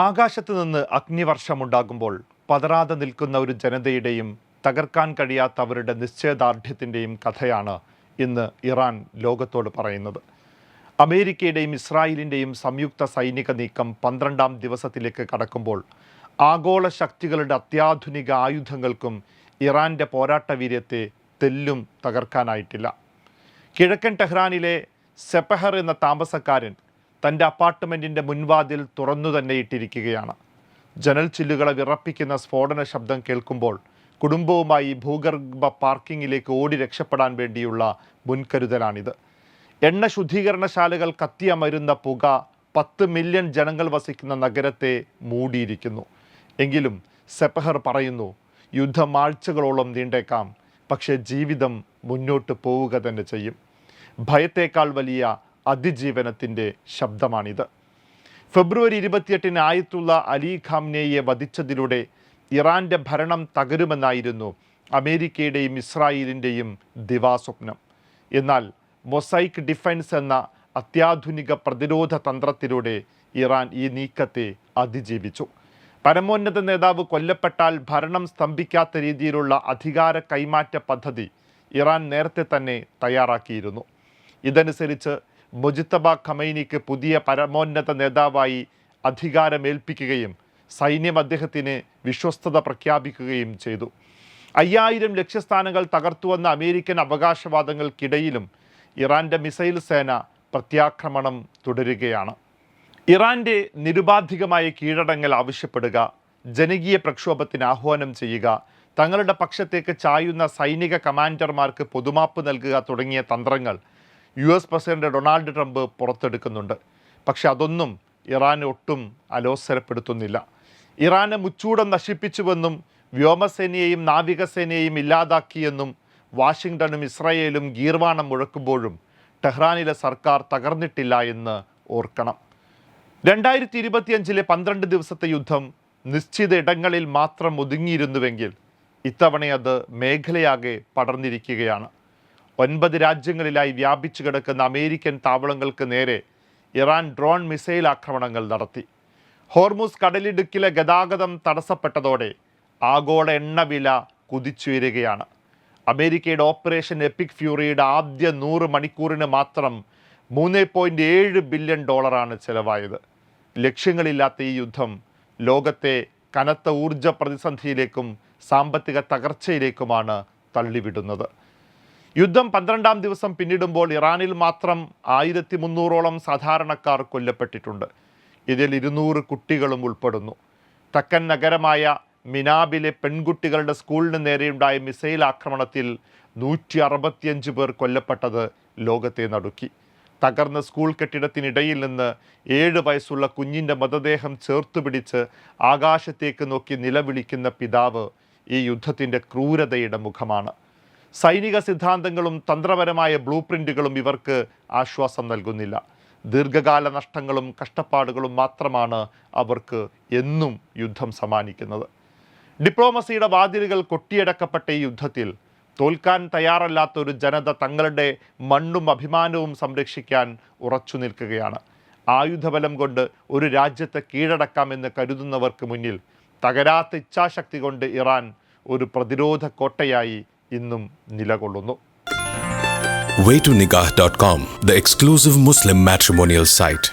ആകാശത്ത് നിന്ന് അഗ്നിവർഷമുണ്ടാകുമ്പോൾ പതറാതെ നിൽക്കുന്ന ഒരു ജനതയുടെയും തകർക്കാൻ കഴിയാത്ത അവരുടെ നിശ്ചയദാർഢ്യത്തിൻ്റെയും കഥയാണ് ഇന്ന് ഇറാൻ ലോകത്തോട് പറയുന്നത്. അമേരിക്കയുടെയും ഇസ്രായേലിൻ്റെയും സംയുക്ത സൈനിക നീക്കം 12ാം ദിവസത്തിലേക്ക് കടക്കുമ്പോൾ ആഗോള ശക്തികളുടെ അത്യാധുനിക ആയുധങ്ങൾക്കും ഇറാൻ്റെ പോരാട്ടവീര്യത്തെ തെല്ലും തകർക്കാനായിട്ടില്ല. കിഴക്കൻ ടെഹ്റാനിലെ സെപ്പഹർ എന്ന താമസക്കാരൻ തൻ്റെ അപ്പാർട്ട്മെൻറ്റിൻ്റെ മുൻവാതിൽ തുറന്നു തന്നെ ഇട്ടിരിക്കുകയാണ്. ജനൽ ചില്ലുകളെ വിറപ്പിക്കുന്ന സ്ഫോടന ശബ്ദം കേൾക്കുമ്പോൾ കുടുംബവുമായി ഭൂഗർഭ പാർക്കിങ്ങിലേക്ക് ഓടി രക്ഷപ്പെടാൻ വേണ്ടിയുള്ള മുൻകരുതലാണിത്. എണ്ണ ശുദ്ധീകരണശാലകൾ കത്തിയമരുന്ന പുക 10 മില്യൺ ജനങ്ങൾ വസിക്കുന്ന നഗരത്തെ മൂടിയിരിക്കുന്നു. എങ്കിലും സെപ്പഹർ പറയുന്നു, യുദ്ധം ആഴ്ചകളോളം നീണ്ടേക്കാം, പക്ഷേ ജീവിതം മുന്നോട്ട് പോവുക തന്നെ ചെയ്യും. ഭയത്തേക്കാൾ വലിയ അതിജീവനത്തിൻ്റെ ശബ്ദമാണിത്. ഫെബ്രുവരി 28 ആയത്തുള്ള അലി ഖാംനെയെ വധിച്ചതിലൂടെ ഇറാൻ്റെ ഭരണം തകരുമെന്നായിരുന്നു അമേരിക്കയുടെയും ഇസ്രായേലിൻ്റെയും ദിവാസ്വപ്നം. എന്നാൽ മൊസൈക്ക് ഡിഫൻസ് എന്ന അത്യാധുനിക പ്രതിരോധ തന്ത്രത്തിലൂടെ ഇറാൻ ഈ നീക്കത്തെ അതിജീവിച്ചു. പരമോന്നത നേതാവ് കൊല്ലപ്പെട്ടാൽ ഭരണം സ്തംഭിക്കാത്ത രീതിയിലുള്ള അധികാര കൈമാറ്റ പദ്ധതി ഇറാൻ നേരത്തെ തന്നെ തയ്യാറാക്കിയിരുന്നു. ഇതനുസരിച്ച് മുജ്തബ ഖമൈനിക്ക് പുതിയ പരമോന്നത നേതാവായി അധികാരമേൽപ്പിക്കുകയും സൈന്യം അദ്ദേഹത്തിന് വിശ്വസ്തത പ്രഖ്യാപിക്കുകയും ചെയ്തു. 5000 ലക്ഷ്യസ്ഥാനങ്ങൾ തകർത്തുവന്ന അമേരിക്കൻ അവകാശവാദങ്ങൾക്കിടയിലും ഇറാൻ്റെ മിസൈൽ സേന പ്രത്യാക്രമണം തുടരുകയാണ്. ഇറാൻ്റെ നിരുപാധികമായ കീഴടങ്ങൽ ആവശ്യപ്പെടുക, ജനകീയ പ്രക്ഷോഭത്തിന് ആഹ്വാനം ചെയ്യുക, തങ്ങളുടെ പക്ഷത്തേക്ക് ചായുന്ന സൈനിക കമാൻഡർമാർക്ക് പൊതുമാപ്പ് നൽകുക തുടങ്ങിയ തന്ത്രങ്ങൾ US പ്രസിഡന്റ് ഡൊണാൾഡ് ട്രംപ് പുറത്തെടുക്കുന്നുണ്ട്. പക്ഷെ അതൊന്നും ഇറാൻ ഒട്ടും അലോസരപ്പെടുത്തുന്നില്ല. ഇറാനെ മുച്ചൂടം നശിപ്പിച്ചുവെന്നും വ്യോമസേനയെയും നാവികസേനയെയും ഇല്ലാതാക്കിയെന്നും വാഷിങ്ടണും ഇസ്രായേലും ഗീർവാണം മുഴക്കുമ്പോഴും ടെഹ്റാനിലെ സർക്കാർ തകർന്നിട്ടില്ല എന്ന് ഓർക്കണം. 2025 12 ദിവസത്തെ യുദ്ധം നിശ്ചിത ഇടങ്ങളിൽ മാത്രം ഒതുങ്ങിയിരുന്നുവെങ്കിൽ ഇത്തവണ അത് മേഖലയാകെ പടർന്നിരിക്കുകയാണ്. 9 രാജ്യങ്ങളിലായി വ്യാപിച്ചു കിടക്കുന്ന അമേരിക്കൻ താവളങ്ങൾക്ക് നേരെ ഇറാൻ ഡ്രോൺ മിസൈൽ ആക്രമണങ്ങൾ നടത്തി. ഹോർമുസ് കടലിടുക്കിലെ ഗതാഗതം തടസ്സപ്പെട്ടതോടെ ആഗോള എണ്ണവില കുതിച്ചുയരുകയാണ്. അമേരിക്കയുടെ ഓപ്പറേഷൻ എപ്പിക് ഫ്യൂറിയുടെ ആദ്യ 100 മണിക്കൂറിന് മാത്രം $3.7 ബില്യൺ ചെലവായത്. ലക്ഷ്യങ്ങളില്ലാത്ത ഈ യുദ്ധം ലോകത്തെ കനത്ത ഊർജ പ്രതിസന്ധിയിലേക്കും സാമ്പത്തിക തകർച്ചയിലേക്കുമാണ് തള്ളിവിടുന്നത്. യുദ്ധം 12ാം ദിവസം പിന്നിടുമ്പോൾ ഇറാനിൽ മാത്രം 1300ഓളം സാധാരണക്കാർ കൊല്ലപ്പെട്ടിട്ടുണ്ട്. ഇതിൽ 200 കുട്ടികളും ഉൾപ്പെടുന്നു. തെക്കൻ നഗരമായ മിനാബിലെ പെൺകുട്ടികളുടെ സ്കൂളിന് നേരെയുണ്ടായ മിസൈൽ ആക്രമണത്തിൽ 165 പേർ കൊല്ലപ്പെട്ടത് ലോകത്തെ നടുക്കി. തകർന്ന സ്കൂൾ കെട്ടിടത്തിനിടയിൽ നിന്ന് 7 വയസ്സുള്ള കുഞ്ഞിൻ്റെ മൃതദേഹം ചേർത്തുപിടിച്ച് ആകാശത്തേക്ക് നോക്കി നിലവിളിക്കുന്ന പിതാവ് ഈ യുദ്ധത്തിൻ്റെ ക്രൂരതയുടെ മുഖമാണ്. സൈനിക സിദ്ധാന്തങ്ങളും തന്ത്രപരമായ ബ്ലൂ പ്രിൻറ്റുകളും ഇവർക്ക് ആശ്വാസം നൽകുന്നില്ല. ദീർഘകാല നഷ്ടങ്ങളും കഷ്ടപ്പാടുകളും മാത്രമാണ് അവർക്ക് എന്നും യുദ്ധം സമ്മാനിക്കുന്നത്. ഡിപ്ലോമസിയുടെ വാതിലുകൾ കൊട്ടിയടക്കപ്പെട്ട ഈ യുദ്ധത്തിൽ തോൽക്കാൻ തയ്യാറല്ലാത്ത ഒരു ജനത തങ്ങളുടെ മണ്ണും അഭിമാനവും സംരക്ഷിക്കാൻ ഉറച്ചു നിൽക്കുകയാണ്. ആയുധബലം കൊണ്ട് ഒരു രാജ്യത്തെ കീഴടക്കാമെന്ന് കരുതുന്നവർക്ക് മുന്നിൽ തകരാത്ത ഇച്ഛാശക്തി കൊണ്ട് ഇറാൻ ഒരു പ്രതിരോധ കോട്ടയായി ഇന്നും നിലകൊള്ളുന്നു. Waytonikah.com, the exclusive Muslim matrimonial site.